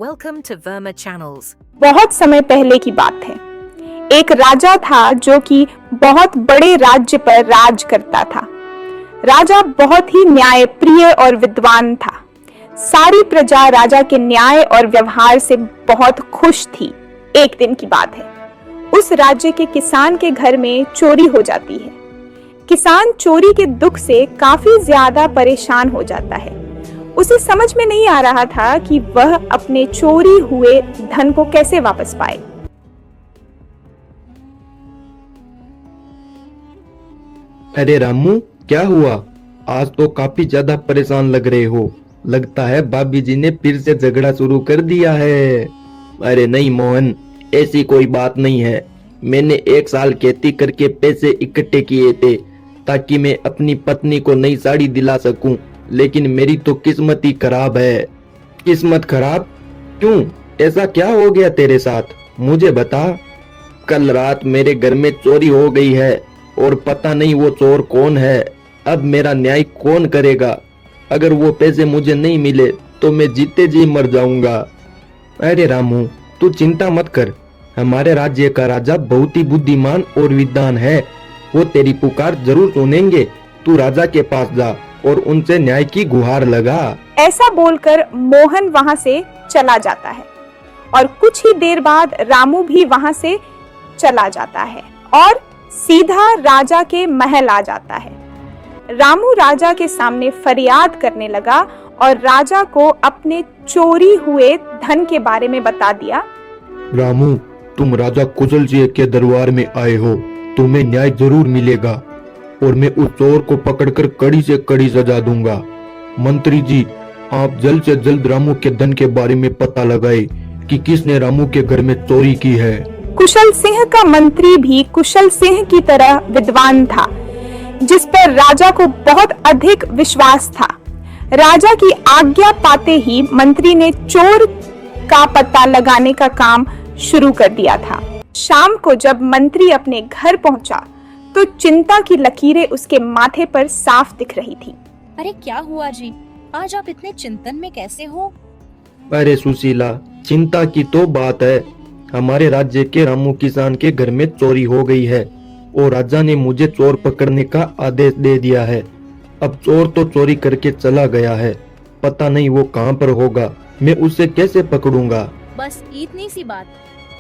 Welcome to Verma Channels. बहुत समय पहले की बात है। एक राजा था जो कि बहुत बड़े राज्य पर राज करता था। राजा बहुत ही न्यायप्रिय और विद्वान था। सारी प्रजा राजा के न्याय और व्यवहार से बहुत खुश थी। एक दिन की बात है, उस राज्य के किसान के घर में चोरी हो जाती है। किसान चोरी के दुख से काफी ज्यादा परेशान हो जाता है। उसे समझ में नहीं आ रहा था कि वह अपने चोरी हुए धन को कैसे वापस पाए। अरे रामू, क्या हुआ? आज तो काफी ज्यादा परेशान लग रहे हो। लगता है भाभी जी ने फिर से झगड़ा शुरू कर दिया है। अरे नहीं मोहन, ऐसी कोई बात नहीं है। मैंने 1 साल खेती करके पैसे इकट्ठे किए थे ताकि मैं अपनी पत्नी को नई साड़ी दिला सकूं, लेकिन मेरी तो किस्मत ही खराब है। किस्मत खराब? क्यों? ऐसा क्या हो गया तेरे साथ? मुझे बता। कल रात मेरे घर में चोरी हो गई है और पता नहीं वो चोर कौन है। अब मेरा न्याय कौन करेगा? अगर वो पैसे मुझे नहीं मिले तो मैं जीते जी मर जाऊंगा। अरे रामू, तू चिंता मत कर। हमारे राज्य का राजा बहुत ही बुद्धिमान और विद्वान है। वो तेरी पुकार जरूर सुनेंगे। तू राजा के पास जा और उनसे न्याय की गुहार लगा। ऐसा बोलकर मोहन वहां से चला जाता है और कुछ ही देर बाद रामू भी वहां से चला जाता है और सीधा राजा के महल आ जाता है। रामू राजा के सामने फरियाद करने लगा और राजा को अपने चोरी हुए धन के बारे में बता दिया। रामू, तुम राजा कुशल सिंह के दरबार में आए हो। तुम्हें न्याय जरूर मिलेगा और मैं उस चोर को पकड़कर कड़ी से कड़ी सजा दूंगा। मंत्री जी, आप जल्द से जल्द रामू के धन के बारे में पता लगाए कि किसने रामू के घर में चोरी की है। कुशल सिंह का मंत्री भी कुशल सिंह की तरह विद्वान था, जिस पर राजा को बहुत अधिक विश्वास था। राजा की आज्ञा पाते ही मंत्री ने चोर का पता लगाने का काम शुरू कर दिया था। शाम को जब मंत्री अपने घर पहुंचा तो चिंता की लकीरें उसके माथे पर साफ दिख रही थी। अरे क्या हुआ जी, आज आप इतने चिंतन में कैसे हो? अरे सुशीला, चिंता की तो बात है। हमारे राज्य के रामू किसान के घर में चोरी हो गई है और राजा ने मुझे चोर पकड़ने का आदेश दे दिया है। अब चोर तो चोरी करके चला गया है, पता नहीं वो कहाँ पर होगा। मैं उसे कैसे पकड़ूंगा? बस इतनी सी बात।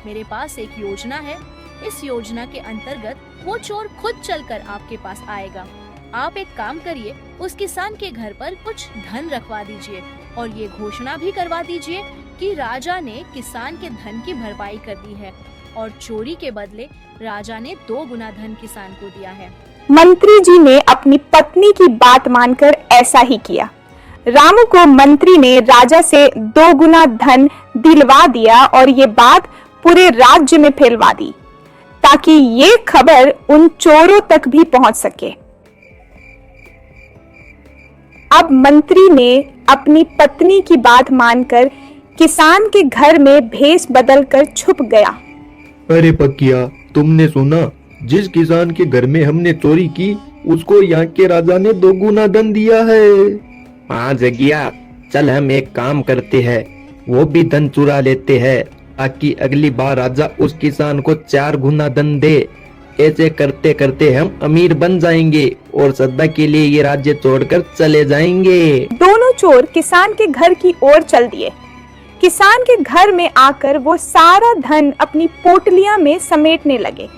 मेरे पास एक योजना है। इस योजना के अंतर्गत वो चोर खुद चलकर आपके पास आएगा। आप एक काम करिए, उस किसान के घर पर कुछ धन रखवा दीजिए और ये घोषणा भी करवा दीजिए कि राजा ने किसान के धन की भरपाई कर दी है और चोरी के बदले राजा ने 2 गुना धन किसान को दिया है। मंत्री जी ने अपनी पत्नी की बात मानकर ऐसा ही किया। रामू को मंत्री ने राजा से 2 गुना धन दिलवा दिया और ये बात पूरे राज्य में फैलवा दी ताकि ये खबर उन चोरों तक भी पहुंच सके। अब मंत्री ने अपनी पत्नी की बात मानकर किसान के घर में भेष बदलकर छुप गया। अरे पकिया, तुमने सुना? जिस किसान के घर में हमने चोरी की उसको यहाँ के राजा ने 2 गुना धन दिया है। हाँ जगिया, चल हम एक काम करते हैं, वो भी धन चुरा लेते हैं ताकि अगली बार राजा उस किसान को 4 गुना धन दे। ऐसे करते करते हम अमीर बन जाएंगे और सदा के लिए ये राज्य छोड़कर चले जाएंगे। दोनों चोर किसान के घर की ओर चल दिए। किसान के घर में आकर वो सारा धन अपनी पोटलियां में समेटने लगे।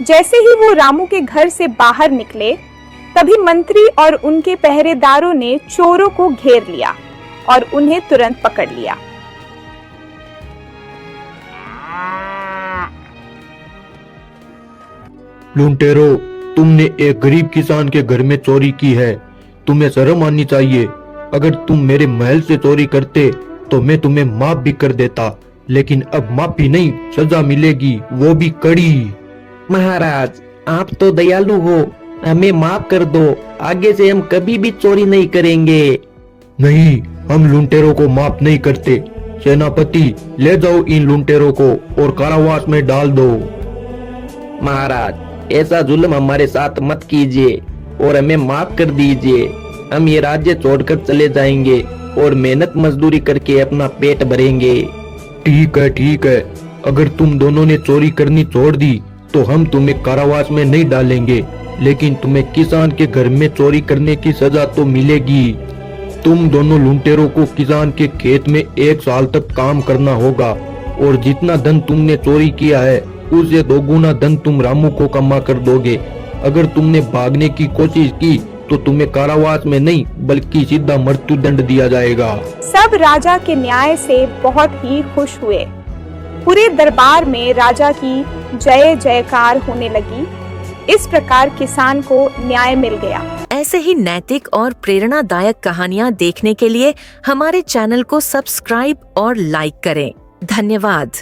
जैसे ही वो रामू के घर से बाहर निकले, तभी मंत्री और उनके पहरेदारों ने चोरों को घेर लिया और उन्हें तुरंत पकड़ लिया। लुटेरो, तुमने एक गरीब किसान के घर में चोरी की है। तुम्हें शर्म आनी चाहिए। अगर तुम मेरे महल से चोरी करते तो मैं तुम्हें माफ भी कर देता, लेकिन अब माफी नहीं, सजा मिलेगी, वो भी कड़ी। महाराज, आप तो दयालु हो, हमें माफ कर दो। आगे से हम कभी भी चोरी नहीं करेंगे। नहीं, हम लुटेरों को माफ नहीं करते। सेनापति, ले जाओ इन लुटेरों को और कारावास में डाल दो। महाराज, ऐसा जुल्म हमारे साथ मत कीजिए और हमें माफ कर दीजिए। हम ये राज्य छोड़कर चले जाएंगे और मेहनत मजदूरी करके अपना पेट भरेंगे। ठीक है, अगर तुम दोनों ने चोरी करनी छोड़ दी तो हम तुम्हें कारावास में नहीं डालेंगे, लेकिन तुम्हें किसान के घर में चोरी करने की सजा तो मिलेगी। तुम दोनों लुटेरों को किसान के खेत में 1 साल तक काम करना होगा और जितना धन तुमने चोरी किया है उससे 2 गुना धन तुम रामू को कमा कर दोगे। अगर तुमने भागने की कोशिश की तो तुम्हें कारावास में नहीं बल्कि सीधा मृत्यु दंड दिया जाएगा। सब राजा के न्याय से बहुत ही खुश हुए। पूरे दरबार में राजा की जय जयकार होने लगी। इस प्रकार किसान को न्याय मिल गया। ऐसे ही नैतिक और प्रेरणादायक कहानियाँ देखने के लिए हमारे चैनल को सब्सक्राइब और लाइक करें। धन्यवाद।